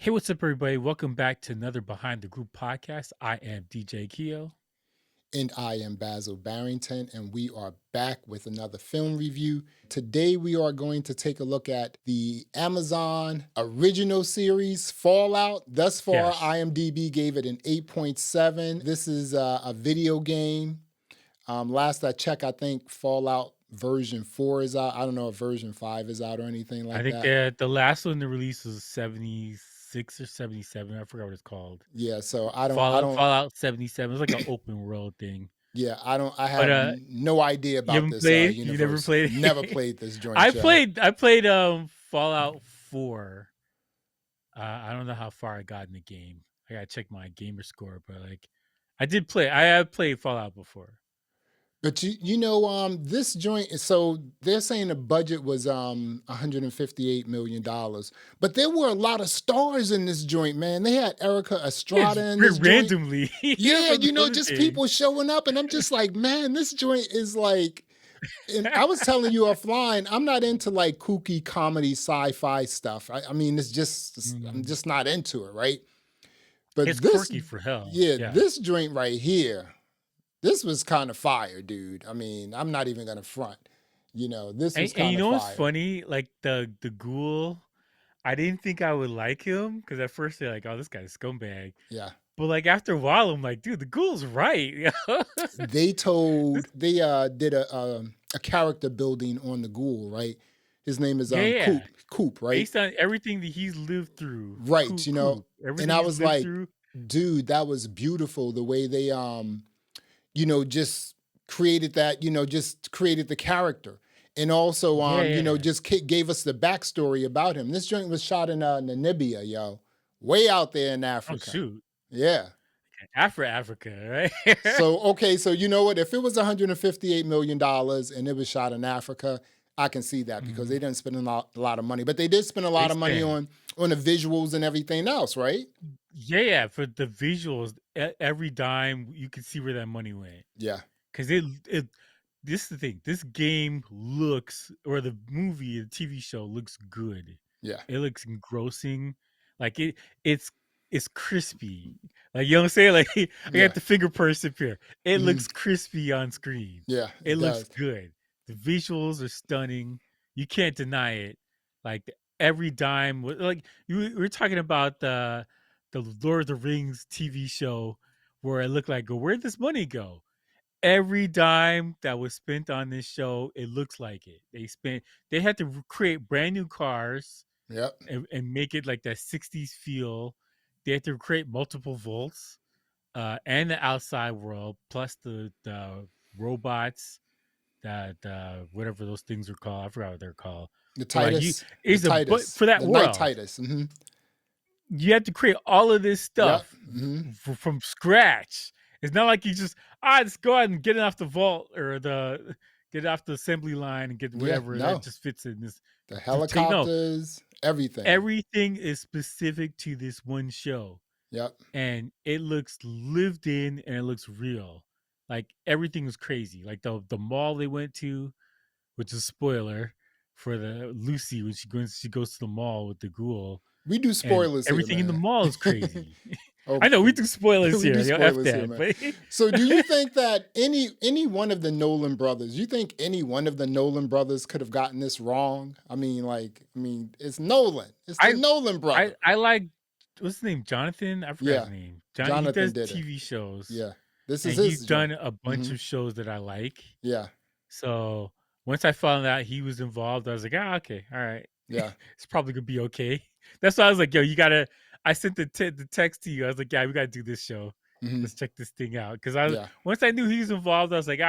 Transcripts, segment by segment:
Hey, what's up, everybody? Welcome back to another Behind the Group podcast. I am DJ Keo. And I am Basil Barrington, and we are back with another film review. Today, we are going to take a look at the Amazon original series, Fallout. Thus far, Yes. IMDb gave it an 8.7. This is a video game. Last I checked, I think Fallout version 4 is out. I don't know if version 5 is out or anything I like think that. the last one to release was 76 or 77. I forgot what it's called. Yeah, so Fallout 77. It's like an open world thing. yeah, I But have no idea you about haven't this played? You never universe. played Never it? played this joint, I yo. played Fallout 4. I don't know how far I got in the game. I gotta check my gamer score, but like I did play. I have played Fallout before. But this joint is, so they're saying the budget was $158 million. But there were a lot of stars in this joint, man. They had Erica Estrada in this joint. Randomly. Yeah, from the just thing. people showing up, and I'm just like, man, this joint is like. And I was telling you offline, I'm not into like kooky comedy sci-fi stuff. I mean, it's just I'm just not into it, right? But It's this, quirky for hell. yeah, this joint right here. This was kind of fire, dude. I mean, I'm not even gonna front. This was And kind you of know what's fire. funny? Like the ghoul, I didn't think I would like him because at first they're like, "Oh, this guy's a scumbag." Yeah. But like after a while, I'm like, "Dude, the ghoul's right." They did a character building on the ghoul, right? His name is Yeah. Coop, right? Based on everything that he's lived through, Right. Coop, And everything I he's was lived like, through. dude, that was beautiful the way they just created that, just created the character. And also, Yeah. just gave us the backstory about him. This joint was shot in Namibia, yo. Way out there in Oh Africa. shoot, Yeah. Africa, right? So, okay, so you know what? If it was $158 million and it was shot in Africa, I can see that because they didn't spend a lot of money. But they did spend a lot of money on the visuals and everything else, right? Yeah. For the visuals, every dime you can see where that money went. Yeah. Because this is the thing. This game looks, or the movie, the TV show looks good. Yeah. It looks engrossing. Like it's crispy. Like, you know what I'm saying? Like I got the finger person here. It looks crispy on screen. Yeah. It looks good. The visuals are stunning. You can't deny it. Like every dime, like we're talking about the Lord of the Rings TV show where it looked like, where'd this money go? Every dime that was spent on this show, it looks like it. They had to create brand new cars, Yep. and make it like that 60s feel. They had to create multiple vaults, and the outside world, plus the robots, that whatever those things are called. I forgot what they're called. The Titus. Titus. For that the world. Night Titus. Mm-hmm. You have to create all of this stuff from scratch. It's not like you just just go ahead and get it off the vault or get it off the assembly line and get whatever that just fits in this. The helicopters, everything. Everything is specific to this one show. Yep. And it looks lived in and it looks real. Like everything was crazy. Like the mall they went to, which is a spoiler for the Lucy when she goes to the mall with the ghoul. We do spoilers. Everything here, in the mall is crazy. Okay. I know we do spoilers here. Man. So, do you think that any one of the Nolan brothers? You think any one of the Nolan brothers could have gotten this wrong? I mean, it's Nolan. It's the Nolan brother. I like, what's his name? Jonathan. I forgot his name. Jonathan he does TV shows. Yeah, this is his. He's done a bunch of shows that I like. Yeah. So once I found out he was involved, I was like, okay, all right. Yeah, it's probably gonna be okay. That's why I was like, yo, you gotta. I sent the text to you. I was like, yeah, we gotta do this show. Let's check this thing out. Because once I knew he was involved, I was like,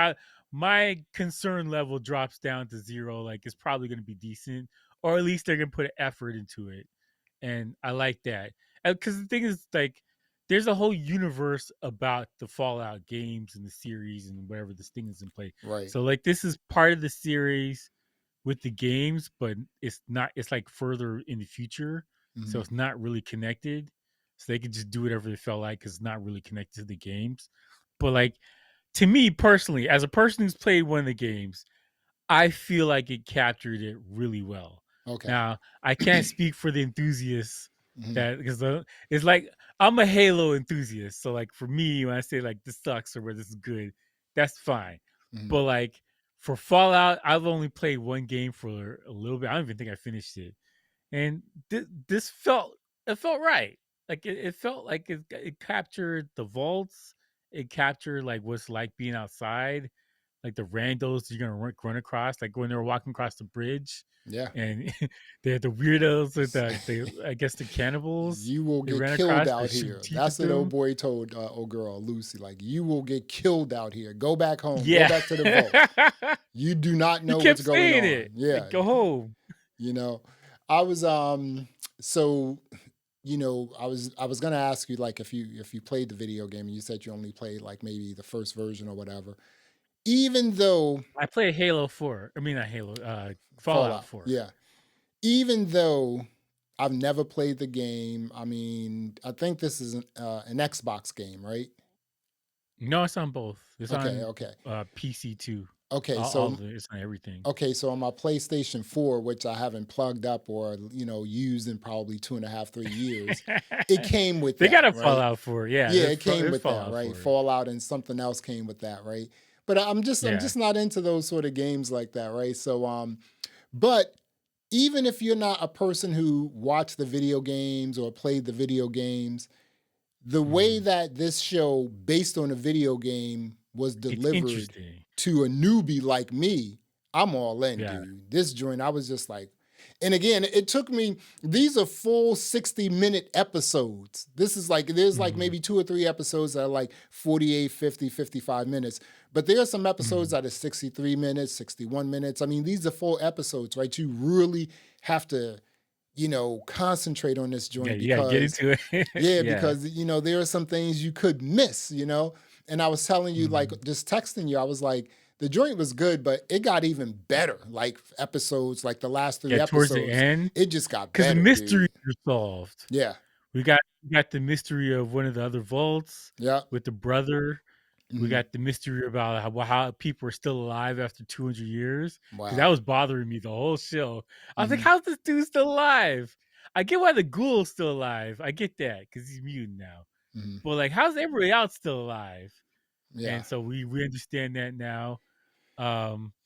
my concern level drops down to 0. Like, it's probably gonna be decent, or at least they're gonna put effort into it, and I like that. Because the thing is, like, there's a whole universe about the Fallout games and the series and whatever this thing is in play. Right. So, like, this is part of the series with the games, but it's not. It's like further in the future. So it's not really connected. So they could just do whatever they felt like because it's not really connected to the games. But like, to me personally, as a person who's played one of the games, I feel like it captured it really well. Okay. Now, I can't speak for the enthusiasts That because it's like I'm a Halo enthusiast, so like for me, when I say like this sucks or where this is good, that's fine. But like for Fallout, I've only played one game for a little bit. I don't even think I finished it, and this felt right. Like it felt like it captured the vaults. It captured like what's like being outside, like the randos you're gonna run across, like when they were walking across the bridge. Yeah. And they're the weirdos with the I guess the cannibals You will they get ran killed across to out shoot here. teeth at That's what old them. boy told old girl Lucy. Like, you will get killed out here. Go back home. Go Yeah. back to the vault. You do not He know kept what's going saying on. it. Yeah. Like, go home. You know, I was so I was gonna ask you like if you played the video game and you said you only played like maybe the first version or whatever. Even though I played Halo 4. I mean not Halo, Fallout Fallout, 4. yeah. Even though I've never played the game, I mean, I think this is an Xbox game, right? No, it's on both. It's Okay, on okay. PC too. Okay, All so of it. It's on everything. okay, so on my PlayStation 4, which I haven't plugged up or used in probably 2.5, 3 years, it came with They got that, a right? Fallout 4. Yeah, Yeah, it came there's with that, Fallout right? 4. Fallout and something else came with that, right? But I'm Yeah. just not into those sort of games like that, right? So but even if you're not a person who watched the video games or played the video games, the way that this show, based on a video game, was It's delivered interesting. to a newbie like me, I'm all in, Yeah. dude. This joint, I was just like, and again, it took me, these are full 60-minute episodes. This is like, there's like maybe 2 or 3 episodes that are like 48, 50, 55 minutes. But there are some episodes that are 63 minutes, 61 minutes. I mean, these are full episodes, right? You really have to, concentrate on this joint Yeah, get because, into it. yeah, Yeah. because, there are some things you could miss, And I was telling you, like, just texting you, I was like, the joint was good, but it got even better. Like episodes, like the last 3 Towards the episodes, end, it just got because the better, mysteries dude. are solved. Yeah. We got the mystery of one of the other vaults. Yeah. With the brother. We got the mystery about how people are still alive after 200 years. Because that Wow. was bothering me the whole show. I was like, how's this dude still alive? I get why the ghoul's still alive. I get that because he's mutant now. But like, how's everybody else still alive? Yeah. And so we understand that now.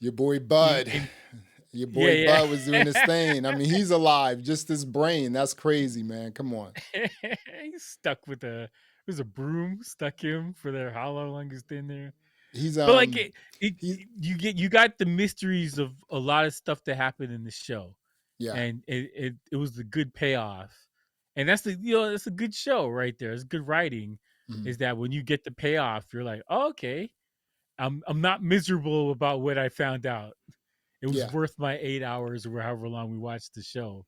Your boy Bud. Your boy Bud was doing his thing. I mean, he's alive. Just his brain. That's crazy, man. Come on. He's stuck with there's a broom stuck him for their how long he's been there. He's But like you got the mysteries of a lot of stuff that happened in the show. Yeah. And it was a good payoff. And that's it's a good show right there. It's good writing. Is that when you get the payoff, you're like, oh, okay, I'm not miserable about what I found out. It was worth my 8 hours or however long we watched the show.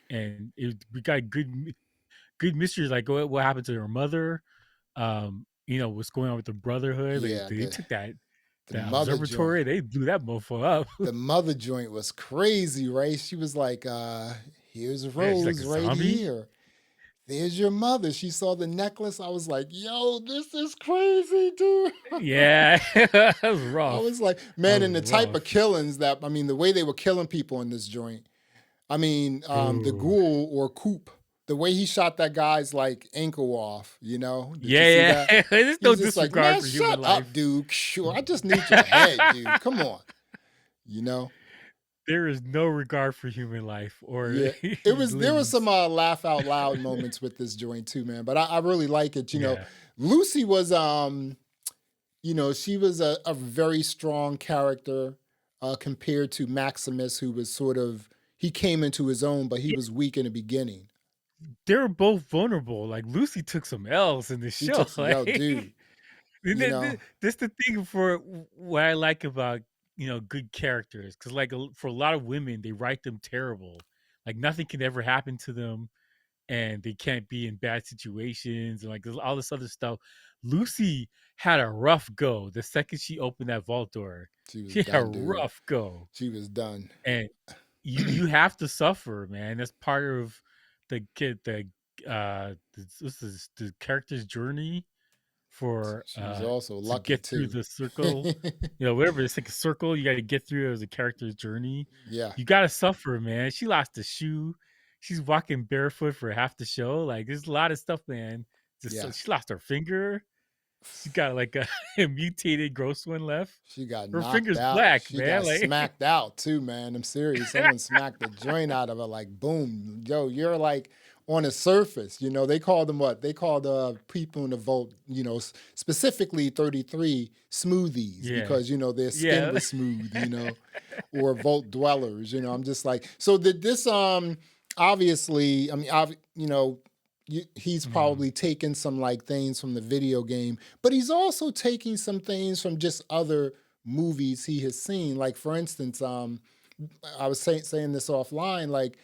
And we got good mysteries, like what happened to her mother, what's going on with the Brotherhood. Yeah, They took that mother observatory, joint. they blew that mofo up. The mother joint was crazy, right? She was like, here's Rose like right zombie? here. There's your mother. She saw the necklace. I was like, yo, this is crazy, dude. Yeah. That was rough. I was like, man, and the type of killings the way they were killing people in this joint. I mean, the ghoul or Coop, the way he shot that guy's like ankle off, Did you see that? There's no disregard for human life. Up, dude. Sure, I just need your head, dude. Come on. There is no regard for human life or there was some laugh out loud moments with this joint too, man. But I really like it. Lucy was she was a very strong character compared to Maximus, who was sort of, he came into his own, but he was weak in the beginning. They were both vulnerable. Like Lucy took some L's in this show. Took some L's, dude. This the thing for what I like about good characters, because like for a lot of women, they write them terrible. Like nothing can ever happen to them, and they can't be in bad situations and like all this other stuff. Lucy had a rough go the second she opened that vault door. She had a rough go. She was done, and you have to suffer, man. That's part of the character's journey for she was also lucky to get through the circle. Whatever, it's like a circle you got to get through as a character's journey. Yeah, you got to suffer, man. She lost a shoe, she's walking barefoot for half the show. Like there's a lot of stuff, man. Yeah. She lost her finger. She got like a mutated gross one left. She got Her knocked finger's out. black, She man. got Like smacked out too, man. I'm serious. Someone smacked the joint out of her, like boom. Yo, you're like on the surface. You know, they called them what? They called people in the vault, you know, specifically 33 smoothies because, you know, their skin was smooth, you know, or vault dwellers. You know, I'm just like, so did this obviously, I mean, you know, he's probably taken some like things from the video game, but he's also taking some things from just other movies he has seen. Like for instance, I was saying this offline, like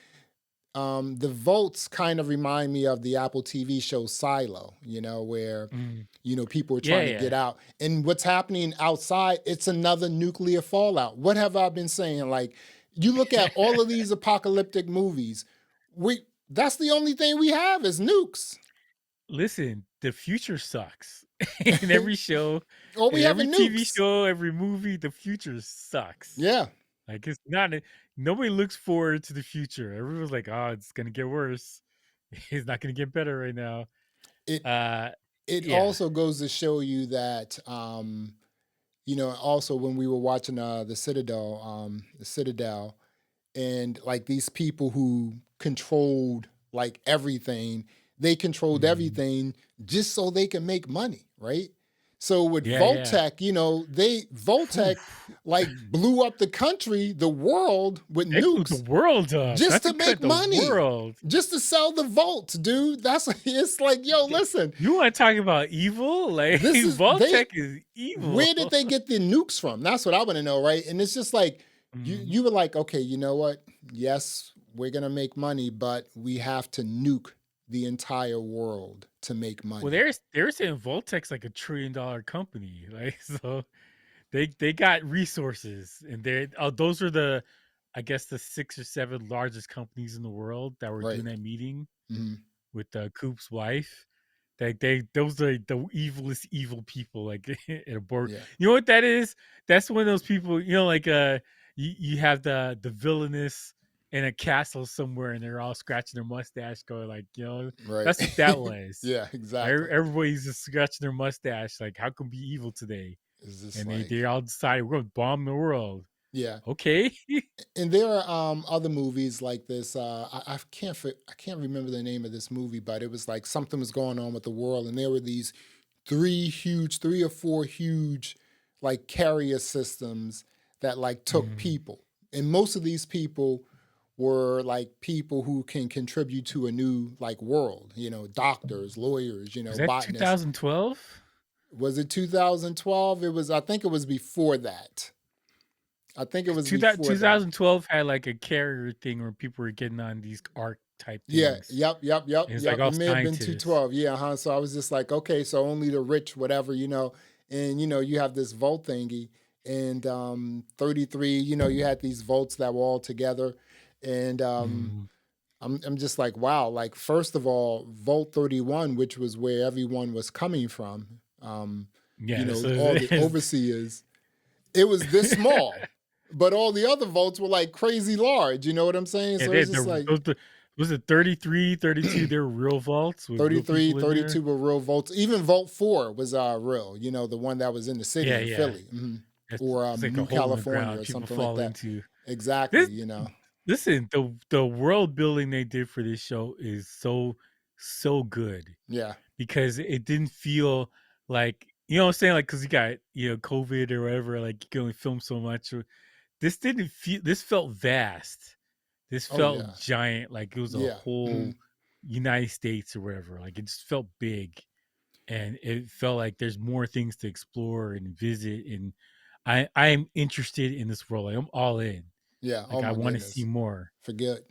the Volts kind of remind me of the Apple TV show Silo, you know, where you know people are trying to get out, and what's happening outside, it's another nuclear fallout. What have I been saying? Like you look at all of these apocalyptic movies, that's the only thing we have is nukes. Listen, the future sucks. In every show, we have every TV nukes. show, every movie, the future sucks. Yeah. Like it's not nobody looks forward to the future. Everyone's like, oh, it's gonna get worse. It's not gonna get better right now. It also goes to show you that you know, also when we were watching the Citadel, and like these people who controlled like everything, they controlled everything just so they can make money, right? So with Voltec, you know, Voltec like blew up the country, the world with nukes. Blew the world up just to make money, just to sell the Volts, dude. It's like, yo, listen. You want to talk about evil? Like Voltec is evil. Where did they get the nukes from? That's what I want to know, right? And it's just like you were like, okay, you know what? Yes, we're gonna make money, but we have to nuke the entire world to make money. Well, they're saying Voltec's like $1 trillion company, like so they got resources, and those are I guess the 6 or 7 largest companies in the world that were doing that meeting with Coop's wife. Those are the evilest evil people like at a board. You know what that is? That's one of those people, you know, like you have the villainous in a castle somewhere, and they're all scratching their mustache, going like, you know, that's what that was. Yeah, exactly. Everybody's just scratching their mustache, like, how can we be evil today? And like, they all decided we're going to bomb the world. Yeah. Okay. And there are other movies like this. I can't remember the name of this movie, but it was like something was going on with the world, and there were these 3 or 4 huge like carrier systems that like took people, and most of these people were like people who can contribute to a new like world, you know, doctors, lawyers, you know, botanists. 2012? Was it 2012? I think it was before that. I think it was 2012 had like a carrier thing where people were getting on these arc type things. Yeah, yep. It's like it may have been 2012. Yeah, So I was just like, okay, so only the rich, whatever, you know, and you know, you have this Volt thingy, and 33, you know, you had these Volts that were all together. And I'm just like, wow, like first of all, Volt 31, which was where everyone was coming from, you know, all the overseers, it was this small, but all the other Volts were like crazy large, you know what I'm saying? So it's just like, was it 33, 32, they were real Volts? 33, 32 were real Volts. Even Volt 4 was real, you know, the one that was in the city of Philly. Or like New California or something like that. Into. Exactly, you know. Listen, the world building they did for this show is so good. Yeah. Because it didn't feel like, you know what I'm saying? Like, because you got, you know, COVID or whatever, like you can only film so much. This felt vast. This felt giant, like it was a whole United States or whatever. Like it just felt big. And it felt like there's more things to explore and visit. And I'm interested in this world. Like, I'm all in. Yeah, like, I want to see more.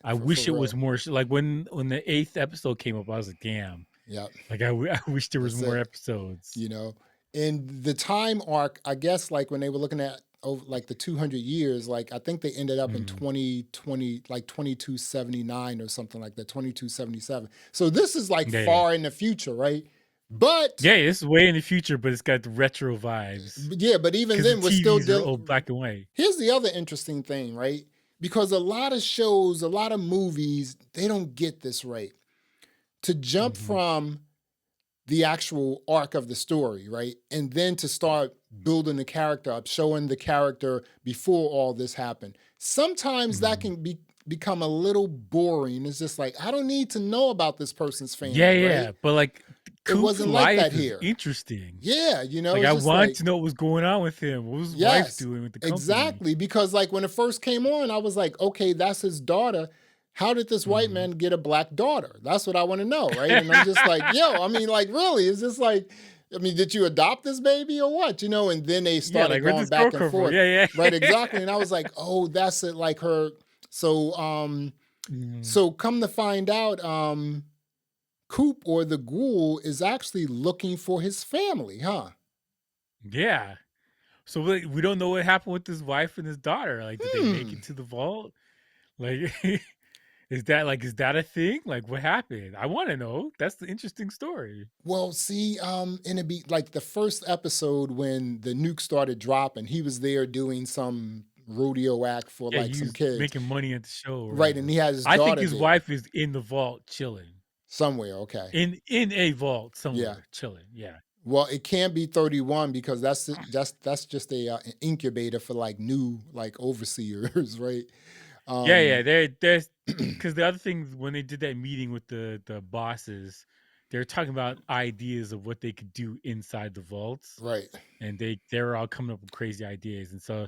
I wish it was more. Like when the 8th episode came up, I was like, damn. Yeah. Like I wish there was more episodes. You know, and the time arc, I guess, like when they were looking at like the 200 years, like I think they ended up in 2020, like 2279 or something like that, 2277. So this is like far in the future, right? But this is way in the future, but it's got the retro vibes. Yeah, but even then, we're still old black and white. Here's the other interesting thing, right? because a lot of shows, a lot of movies, they don't get this right. To jump from the actual arc of the story, right? And then to start building the character up, showing the character before all this happened. Sometimes that can become a little boring. It's just like, I don't need to know about this person's family, right? But like It Coop's wasn't like that life is here. interesting. Yeah, you know, Like it's I just want like, to know what was going on with him. What was his wife yes, doing with the company? exactly. Because like when it first came on, I was like, okay, that's his daughter. How did this white man get a black daughter? That's what I want to know, right? And I'm just like, yo, I mean, like, really? Is this like, I mean, did you adopt this baby or what? You know, and then they started like where'd going this girl back and come from? forth. Yeah. Right, exactly. And I was like, oh, that's it, like her. So so come to find out, Coop or the ghoul is actually looking for his family, huh? Yeah. So we don't know what happened with his wife and his daughter. Like, did they make it to the vault? Like, is that a thing? Like, what happened? I want to know. That's the interesting story. Well, see, in it be like the first episode when the nuke started dropping, he was there doing some rodeo act for Yeah, like he some was kids. making money at the show or Right, and whatever. he had his I think daughter his there wife is in the vault chilling. somewhere. Okay. In a vault Yeah. somewhere chilling. Yeah. Well, it can't be 31 because that's just a an incubator for like new like overseers, right? Yeah. There's because the other thing when they did that meeting with the bosses, they're talking about ideas of what they could do inside the vaults, right. and they're all coming up with crazy ideas. And so,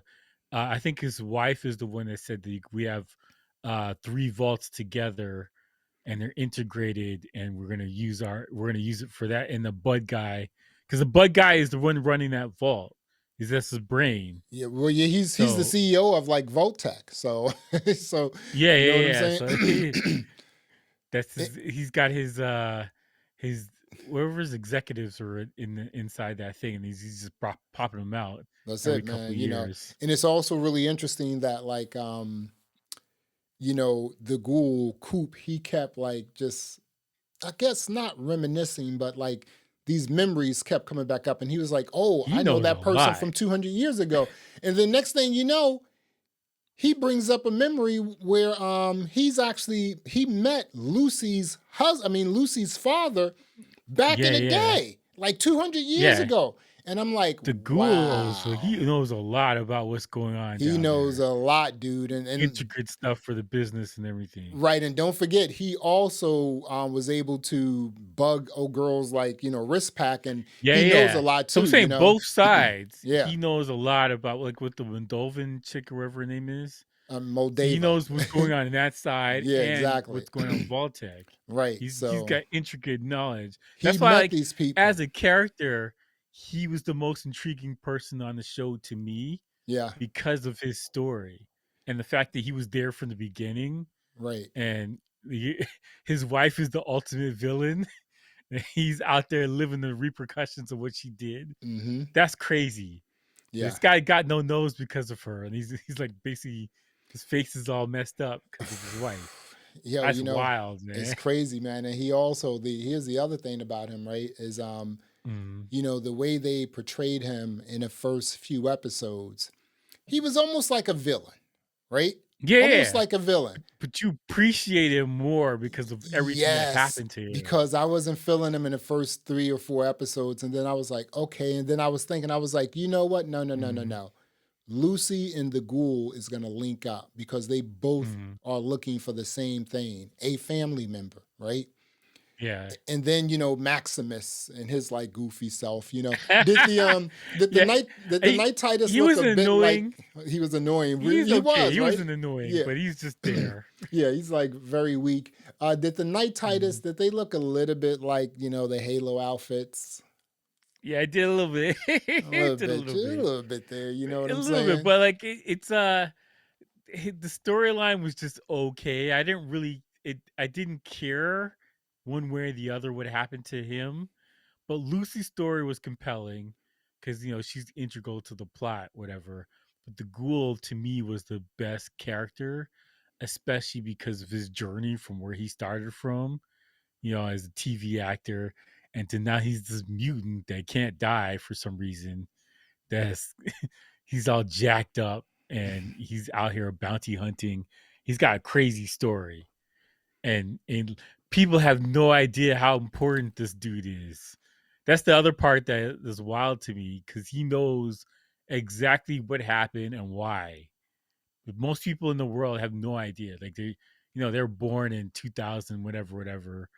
I think his wife is the one that said that we have 3 vaults together, and they're integrated, and we're gonna use it for that. And the Bud guy, because the Bud guy is the one running that vault. That's his brain. Yeah, well, yeah, he's the So CEO of like Voltec, so so you know what I'm yeah. saying? So he's got his wherever his executives are inside that thing, and he's just popping them out That's every it, couple man. of You know, years. and it's also really interesting that like you know, the ghoul Coop, he kept like just I guess not reminiscing, but like these memories kept coming back up and he was like, "Oh, He I know knows a that person lot. from 200 years ago." And the next thing you know, he brings up a memory where he met Lucy's husband, I mean Lucy's father back in the Yeah. day, like 200 years Yeah. ago. And I'm like, The ghoul, so he wow. knows a lot about what's going on He down knows there. a lot, dude. And Intricate stuff for the business and everything. right, and don't forget, he also was able to bug old girls like, you know, wrist pack, and he knows a Yeah. lot So I'm too, you saying know. both sides. Yeah, He knows a lot about like what the Moldovan chick or whatever her name is. So he Moldava. knows what's going on in that side Yeah, and exactly. what's going on with Vaultec. Right. He's So got intricate knowledge. he That's why, met like, these as people. a character, he was the most intriguing person on the show to me Yeah, because of his story and the fact that he was there from the beginning. right. And his wife is the ultimate villain. And he's out there living the repercussions of what she did. Mm-hmm. That's crazy. Yeah. This guy got no nose because of her, and he's like basically his face is all messed up because of his wife. Yo, That's you know, wild, it's man. crazy, man. And he also here's the other thing about him, right? Is you know, the way they portrayed him in the first few episodes, he was almost like a villain, right? Almost Yeah, like a villain. but you appreciate him more because of everything that Yes, happened to him. because I wasn't feeling him in the first 3 or 4 episodes, and then I was like, okay. And then I was thinking, I was like, you know what? No, no, no, no, Mhm, no. Lucy and the ghoul is gonna link up because they both mhm. are looking for the same thing, a family member, right? Yeah. And then you know Maximus and his like goofy self. You know, did Yeah, the he night Titus he look was a bit like annoying. he was annoying? He's He okay. was He right. wasn't annoying, Yeah, but he's just there. yeah. He's like very weak. Did the night Titus Mhm. did they look a little bit like you know the Halo outfits? Yeah, I did a little bit. A little Did a bit, little just a bit. little bit there. You know what A I'm little bit, saying? but like it's the storyline was just okay. I didn't really I didn't care one way or the other what happened to him, but Lucy's story was compelling because she's integral to the plot, whatever. But the ghoul to me was the best character, especially because of his journey from where he started from, as a TV actor, and to now he's this mutant that can't die for some reason. That's he's all jacked up and he's out here bounty hunting. He's got a crazy story, and people have no idea how important this dude is. That's the other part that is wild to me, because he knows exactly what happened and why. But most people in the world have no idea. Like they're born in 2000, whatever,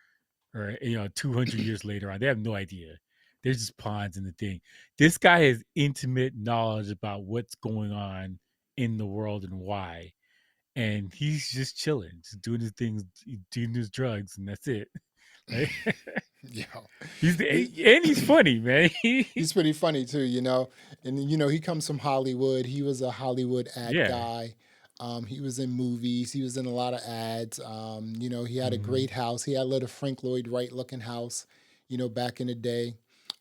or 200 years later on. They have no idea. They're just pawns in the thing. This guy has intimate knowledge about what's going on in the world and why. And he's just chilling, just doing his things, doing his drugs, and that's it. Right? Yeah, he's funny, man. He's pretty funny too, And he comes from Hollywood. He was a Hollywood ad guy. He was in movies. He was in a lot of ads. He had a great house. He had a little Frank Lloyd Wright looking house, back in the day.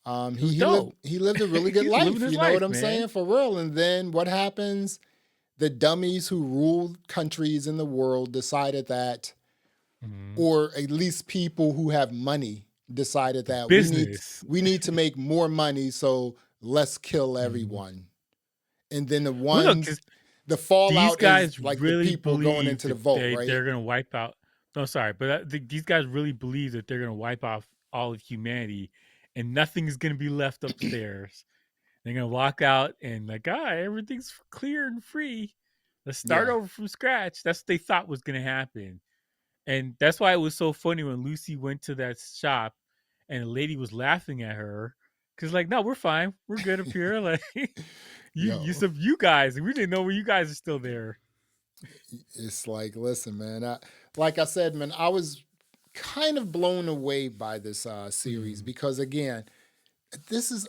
He lived a really good life. You know what I'm saying? For real. And then what happens? The dummies who ruled countries in the world decided that, or at least people who have money decided that we need to make more money, so let's kill everyone. And then the fallout is like really the people going into the vote, right? They're going to wipe out. No, sorry, but these guys really believe that they're going to wipe off all of humanity, and nothing's going to be left upstairs. They're going to walk out and everything's clear and free. Let's start over from scratch. That's what they thought was going to happen. And that's why it was so funny when Lucy went to that shop and the lady was laughing at her. Because no, we're fine. We're good up here. You guys, we didn't know where you guys are still there. It's like, listen, man. Like I said, man, I was kind of blown away by this series because, again,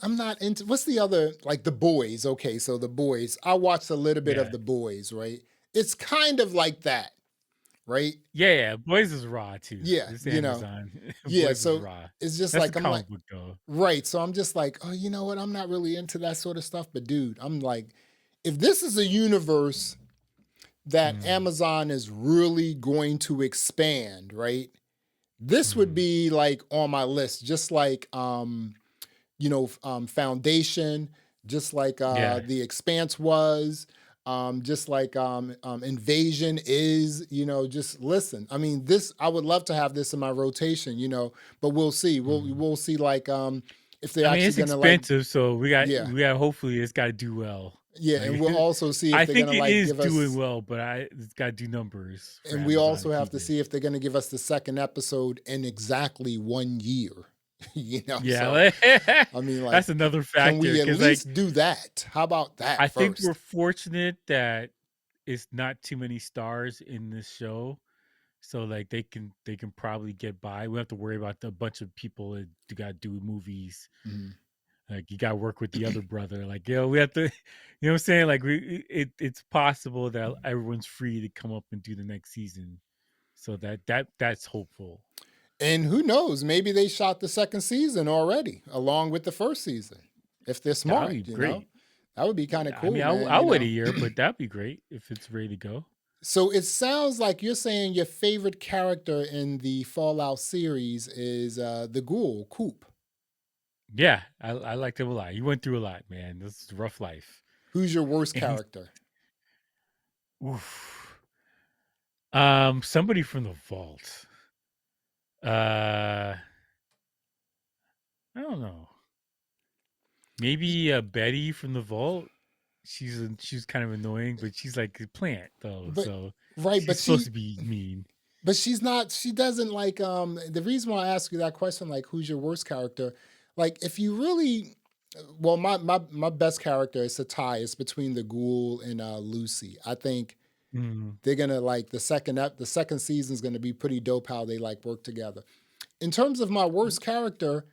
I'm not into, what's the other, The Boys. Okay, so The Boys, I watched a little bit of The Boys, right? It's kind of like that, right? Yeah, Boys is raw too. Yeah, it's Amazon. Yeah, Boys so is raw. it's just That's I'm comic book though. Right, so I'm just oh, you know what? I'm not really into that sort of stuff, but dude, I'm if this is a universe that Amazon is really going to expand, right? This would be on my list, just Foundation, just The Expanse was, just Invasion is, just listen. I mean, I would love to have this in my rotation, but we'll see. We'll see if they're actually it's going to expensive, so we got hopefully it's got to do well. Yeah, and we'll also see if they're going to give us. Doing well, but it's got to do numbers. And we also have to see if they're going to give us the second episode in exactly 1 year. Yeah, so, I mean, that's another factor. Can we at least do that? How about that? I think we're fortunate that it's not too many stars in this show, so they can probably get by. We don't have to worry about a bunch of people that got to do movies. You got to work with the other brother. We have to, you know what I'm saying? It's possible that everyone's free to come up and do the next season, so that's hopeful. And who knows? Maybe they shot the second season already, along with the first season. If they're smart, that'd be great. That would be kind of cool. I mean, I'll wait a year, but that'd be great if it's ready to go. So it sounds like you're saying your favorite character in the Fallout series is the ghoul, Coop. Yeah, I liked him a lot. He went through a lot, man. This is a rough life. Who's your worst character? Oof. Somebody from the vault. I don't know. Maybe Betty from the vault. She's kind of annoying, but she's like a plant though. She's supposed to be mean. But she's not. She doesn't the reason why I ask you that question, who's your worst character? If you really, well, my best character is a tie. It's between the ghoul and Lucy. I think they're gonna the second season is gonna be pretty dope how they work together. In terms of my worst character,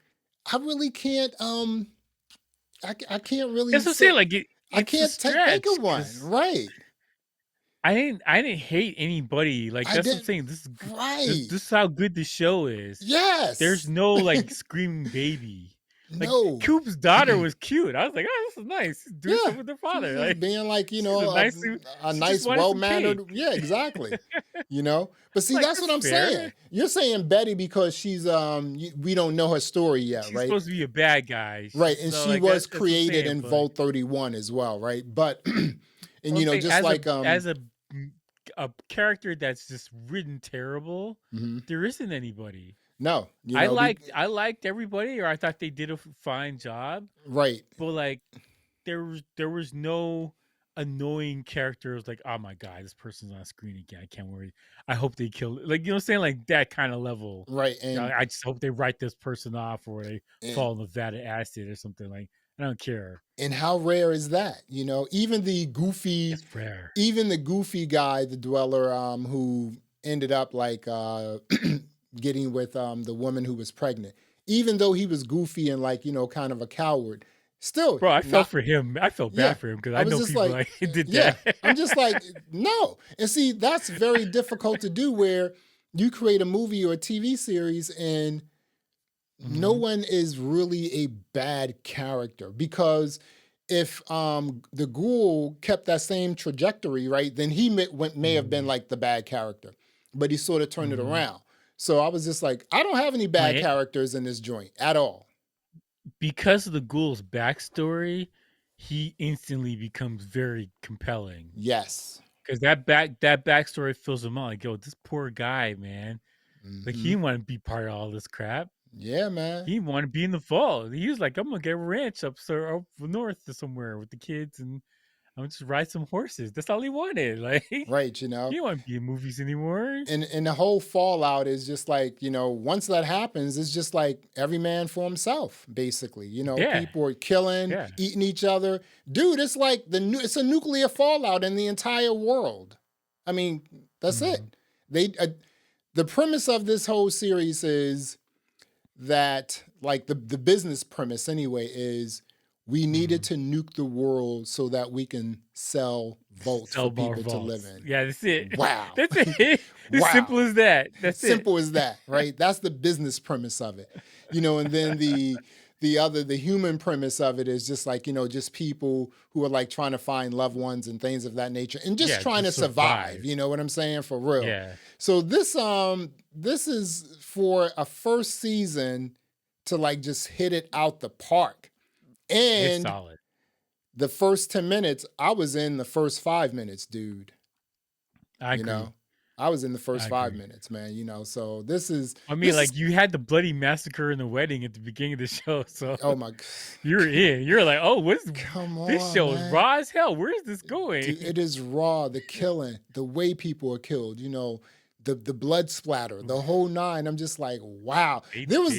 I really can't. I can't really. That's what I'm saying. I can't think of one. Right. I didn't hate anybody. That's what I'm saying. This is right. This is how good the show is. Yes. There's no screaming baby. No. Coop's daughter was cute. I was like, oh, this is nice. Do something with their father. Being a nice, well-mannered. Yeah, exactly. But see, that's what I'm saying. You're saying Betty because she's we don't know her story yet, she's right? Supposed to be a bad guy. Right, and she was created in Vault 31 as well, right? But And I'm saying just like as a character that's just written terrible, mhm. there isn't anybody. No, I liked everybody, or I thought they did a fine job, right. but like there was no annoying characters like, oh my god, this person's on screen again. I can't worry. I hope they kill it. Like, you know what I'm saying? Like that kind of level. Right. I just hope they write this person off or they And fall in the vat of acid or something. Like, I don't care. and how rare is that? Even the goofy, It's rare. even the goofy guy, the dweller, who ended up like getting with the woman who was pregnant. Even though he was goofy and like kind of a coward, still Bro, I felt not. for him. I felt Yeah, bad for him because I I was know just people like, like did yeah, that. I'm just like, no. And see, that's very difficult to do where you create a movie or a TV series and no Mhm. one is really a bad character, because if the ghoul kept that same trajectory, right, then he may have been Mhm. like the bad character, but he sort of turned it Mhm. around. So I was just like, I don't have any bad Like, characters in this joint at all. because of the ghoul's backstory, he instantly becomes very compelling. Yes. Because that backstory fills him out. Like, yo, this poor guy, man. Like, he Hmm. didn't want to be part of all this crap. Yeah, man. He didn't want to be in the fall. He was like, I'm gonna get a ranch up north to somewhere with the kids, and I'm just ride some horses. That's all he wanted. Like, he Right. didn't want to be in movies anymore. And the whole fallout is just like, once that happens, it's just like every man for himself, basically. Yeah, People are killing, yeah. eating each other. Dude, it's like it's a nuclear fallout in the entire world. I mean, that's Mhm. it. The premise of this whole series is that, like, the business premise anyway is we needed Mhm. to nuke the world so that we can sell vaults for Sell more people to live vaults. in. Yeah, that's it. Wow. That's it. As simple Wow. as that. That's it. Simple as that, right? That's the business premise of it. And then the human premise of it is just like, just people who are like trying to find loved ones and things of that nature and just Yeah, trying to just survive, survive. you know what I'm saying? For real. Yeah, So this is for a first season to like just hit it out the park. it's And solid. the first 10 minutes, I was in the first 5 minutes, dude. I You agree. know, I was in the first I five agree. minutes, man. So this is, Like, you had the bloody massacre in the wedding at the beginning of the show, so oh my, you're in. You're like, oh, come this on, show is man. raw as hell. Where is this going? Dude, it is raw. The killing, the way people are killed. The blood splatter, the whole nine. I'm just like, wow. There was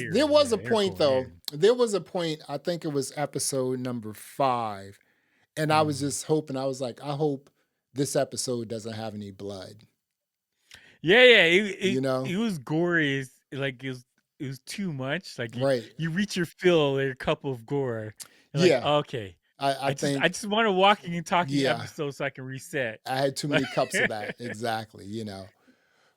a They're point going though. in. There was a point. I think it was episode number 5, and I was Mm. just hoping. I was like, I hope this episode doesn't have any blood. Yeah, yeah. You know, It was gory. Like, it was too much. Like, right? you reach your fill, a cup of gore. You're like, Yeah, okay, I I think. just want a walking and talking Yeah, episode so I can reset. I had too Like, many cups of that. Exactly.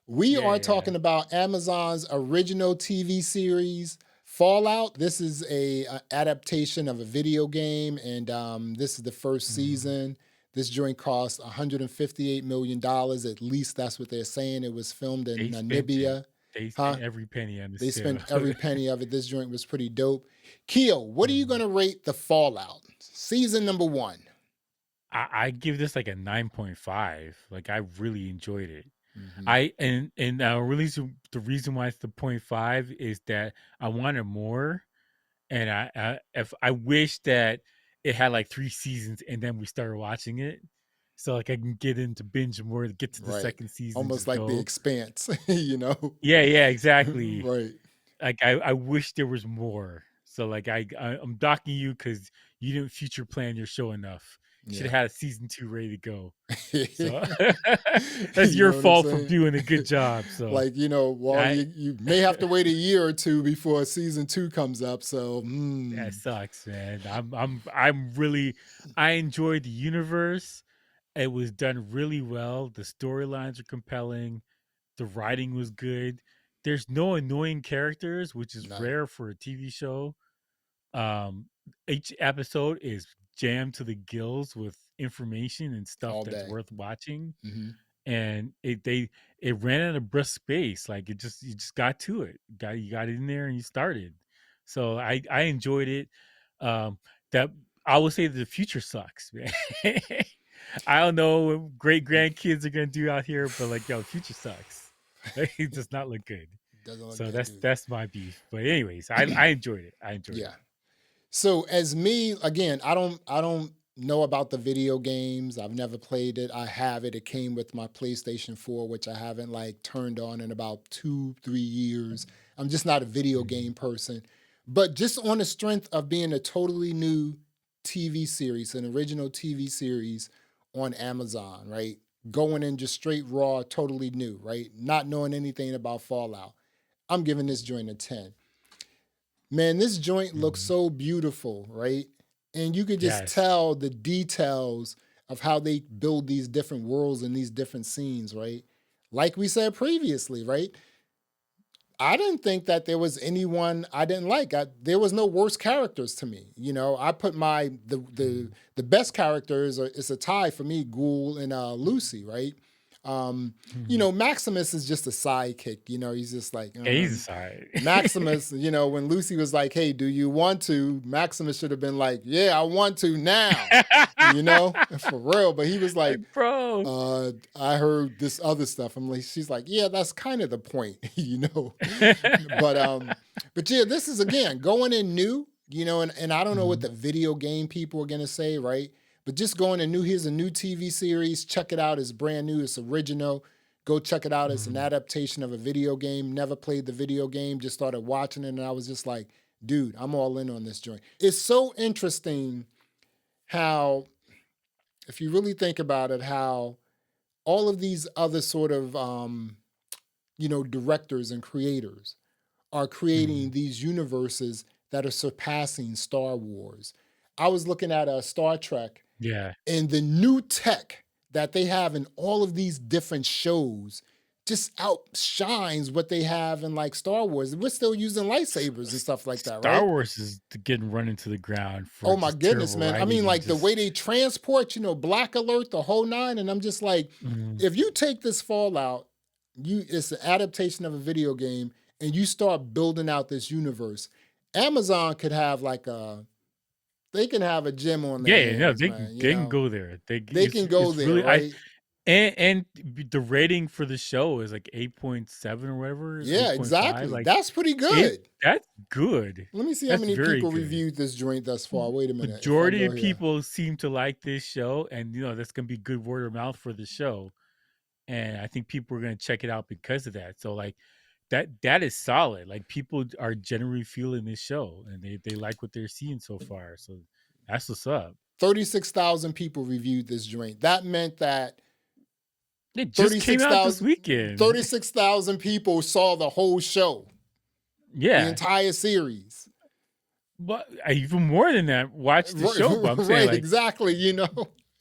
We yeah, are yeah. talking about Amazon's original TV series, Fallout. This is a adaptation of a video game, and this is the first Mhm. season. This joint cost $158 million. At least that's what they're saying. It was filmed in They spent it. Namibia. They Huh? spent every penny on this They show. spent every penny of it. This joint was pretty dope. Keo, what are you Mhm. going to rate the Fallout? Season number 1. I give this like a 9.5. Like, I really enjoyed it. Hmm. I and really, the reason why it's the point 5 is that I wanted more, and I wish that it had like 3 seasons and then we started watching it, so like I can get into binge more, get to the Right. second season, Almost just like The go. Expanse, you know? Yeah, yeah, exactly. Right. Like, I wish there was more. So like, I'm docking you because you didn't future plan your show enough. You should Yeah. have had a season 2 ready to go. So that's You your know what I'm fault for saying? doing a good job. So Like, well, I you may have to wait a year or two before season 2 comes up. So, that sucks, man. I'm really, I enjoyed the universe. It was done really well. The storylines are compelling. The writing was good. There's no annoying characters, which is none rare for a TV show. Um, each episode is jammed to the gills with information and stuff all that's day. worth watching. Hmm. And it ran at a brisk space. Like, you just got to it. You got in there and you started. So I enjoyed it. That I would say the future sucks, man. I don't know what great grandkids are gonna do out here, but like, yo, future sucks. Like, it does not look good. Doesn't look So good, dude. that's my beef. But anyways, I enjoyed it. I enjoyed Yeah. it. So as me, again, I don't know about the video games. I've never played it. I have it. It came with my PlayStation 4, which I haven't like turned on in about 2, 3 years. I'm just not a video game person. But just on the strength of being a totally new TV series, an original TV series on Amazon, right? Going in just straight raw, totally new, right? Not knowing anything about Fallout. I'm giving this joint a 10. Man, this joint looks so beautiful, right? And you could just Yes. tell the details of how they build these different worlds and these different scenes, right? Like we said previously, right? I didn't think that there was anyone I didn't like. There was no worst characters to me. You know, I put the best characters is a tie for me, Ghoul and Lucy, right? You know, Maximus is just a sidekick. You know, he's just like Yeah, he's sorry. Maximus. You know, when Lucy was like, "Hey, do you want to?" Maximus should have been like, "Yeah, I want to now." You know, for real. But he was like, bro, I heard this other stuff. I'm like, she's like, yeah, that's kind of the point, you know. But yeah, this is again going in new, you know, and I don't know what the video game people are gonna say, right? But just going in new, here's a new TV series. Check it out. It's brand new, it's original. Go check it out. It's an adaptation of a video game. Never played the video game, just started watching it, and I was just like, dude, I'm all in on this joint. It's so interesting how, if you really think about it, how all of these other sort of you know, directors and creators are creating these universes that are surpassing Star Wars. I was looking at Star Trek, yeah, and the new tech that they have in all of these different shows just outshines what they have in like Star Wars. We're still using lightsabers and stuff like that, Star right? Wars is getting run into the ground for Oh my just goodness, terrible man. I writing mean, and like the way just they transport, you know, Black Alert, the whole nine. And I'm just like, if you take this Fallout, it's an adaptation of a video game, and you start building out this universe. Amazon could have like they can have a gym on their yeah, no, hands, man. You they can know, go there. they can go It's there, really right? and the rating for the show is like 8.7 or whatever, Yeah, 8.5. exactly. Like That's pretty good. that's good. Let me see how That's many very people good. reviewed this joint thus far. Wait a minute. If I Majority go of here, people seem to like this show, and you know that's gonna be good word of mouth for the show. And I think people are gonna check it out because of that. So like that is solid. Like people are generally feeling this show, and they like what they're seeing so far. So that's what's up. 36,000 people reviewed this joint. That meant that It just came out this 36,000 weekend. 36,000 people saw the whole show, the Yeah, entire series. but even more than that, watch the show. But I'm saying Right, like exactly, you know.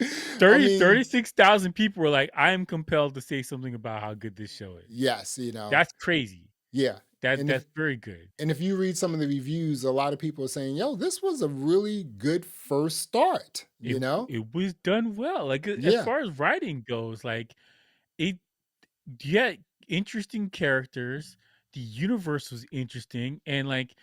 I 30, mean, 36,000 people were like, I am compelled to say something about how good this show is. yes, you know. That's crazy. Yeah. That's very good. And if you read some of the reviews, a lot of people are saying, "Yo, this was a really good first start," you know? It was done well. Like as Yeah. far as writing goes, like it yeah, interesting characters. The universe was interesting, and like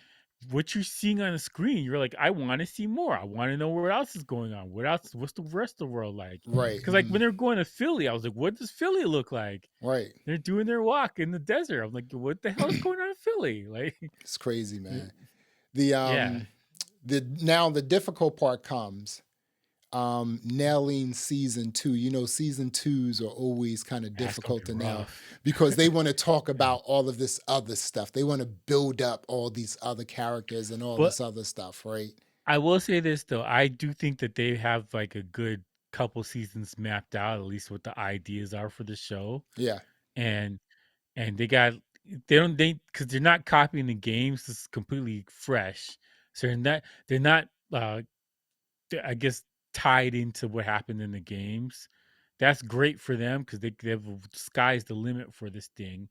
what you're seeing on the screen, you're like, I want to see more. I want to know what else is going on. What else? What's the rest of the world like? Right. Because like when they're going to Philly, I was like, what does Philly look like? Right. They're doing their walk in the desert. I'm like, what the hell is going on in Philly? Like, It's crazy, man. yeah, Now the difficult part comes. Nailing season 2. You know, season 2s are always kind of that's gonna difficult be to nail rough. because they want to talk about all of this other stuff. They want to build up all these other characters and all But this other stuff, right? I will say this though, I do think that they have like a good couple seasons mapped out, at least what the ideas are for the show, Yeah. and they got they because they're not copying the games. This is completely fresh, so they're not I guess tied into what happened in the games. That's great for them because they have sky's the limit for this thing.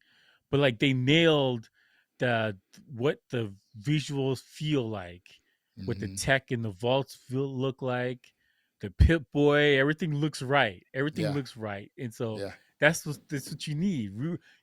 But like they nailed the what the visuals feel like, what the tech in the vaults look like, the Pip Boy, everything looks right. Everything Yeah. looks right. And so Yeah. that's what you need.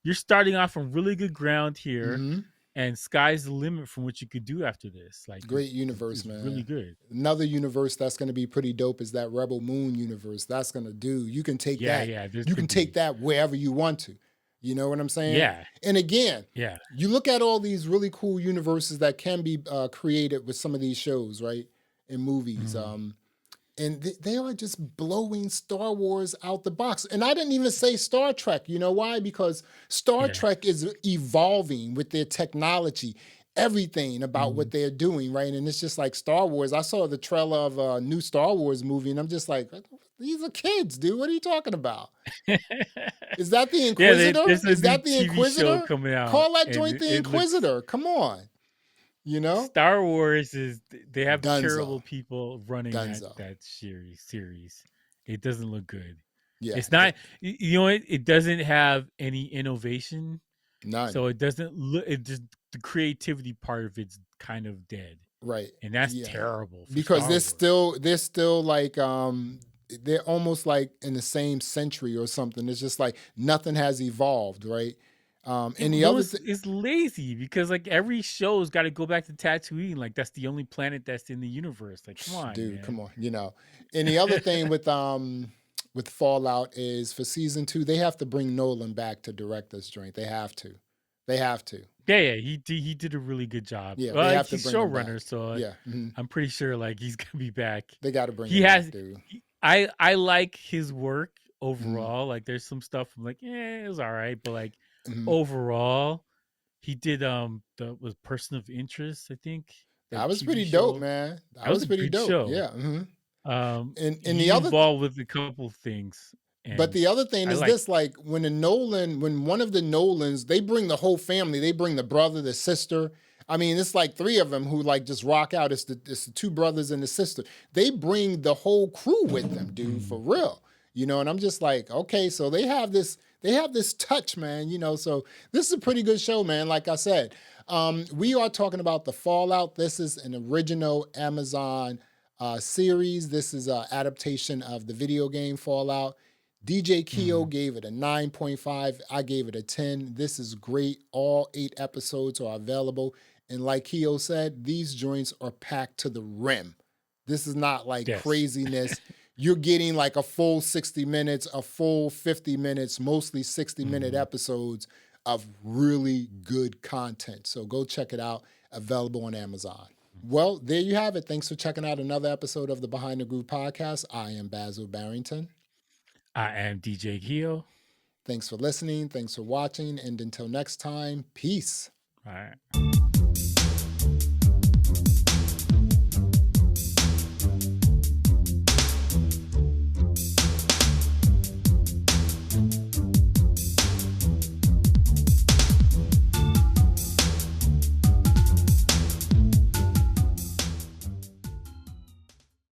You're starting off on really good ground here, Mm-hmm. and sky's the limit from what you could do after this. Like, great universe, it's man. really good. Another universe that's going to be pretty dope is that Rebel Moon universe. That's going to do. You can take that. Yeah, You can take that wherever you want to. You know what I'm saying? Yeah. And again, yeah, you look at all these really cool universes that can be created with some of these shows, right? In movies. And they are just blowing Star Wars out the box. And I didn't even say Star Trek. You know why? Because Star Trek is evolving with their technology, everything about what they're doing, right? And it's just like Star Wars. I saw the trailer of a new Star Wars movie, and I'm just like, these are kids, dude. What are you talking about? Is that the Inquisitor? Is that the Inquisitor? coming out? Call that joint the Inquisitor. Come on. You know, Star Wars is, they have Dunzo. terrible people running that series. It doesn't look good. Yeah, it's not. You know, it doesn't have any innovation. None. So it doesn't look. It just, the creativity part of it's kind of dead. Right. And that's terrible. Because they're still like they're almost like in the same century or something. It's just like nothing has evolved, right? And the other it's lazy because like every show's got to go back to Tatooine. Like that's the only planet that's in the universe. Like, come on, dude, man. come on. You know. And the other thing with Fallout is for season 2, they have to bring Nolan back to direct this joint. They have to. Yeah, he did a really good job. Yeah, well, like, he's showrunner, so yeah, I'm pretty sure like he's gonna be back. They got to bring him back, dude. I like his work overall. Like there's some stuff I'm like, it was all right, but like overall, he did was Person of Interest, I think. That was pretty dope, man. That was pretty dope. Show. Yeah. And the other involved with a couple things. But the other thing is this, like when one of the Nolans, they bring the whole family. They bring the brother, the sister. I mean, it's like 3 of them who like just rock out. It's the 2 brothers and the sister. They bring the whole crew with them, dude, for real. You know, and I'm just like, okay, so they have this touch, man, you know, so this is a pretty good show, man. Like I said, we are talking about the Fallout. This is an original Amazon series. This is an adaptation of the video game Fallout. DJ Keo gave it a 9.5. I gave it a 10. This is great. All 8 episodes are available. And like Keo said, these joints are packed to the rim. This is not like craziness. You're getting like a full 60 minutes, a full 50 minutes, mostly 60-minute episodes of really good content. So go check it out. Available on Amazon. Well, there you have it. Thanks for checking out another episode of the Behind the Groove podcast. I am Basil Barrington. I am DJ Keo. Thanks for listening. Thanks for watching. And until next time, peace. All right.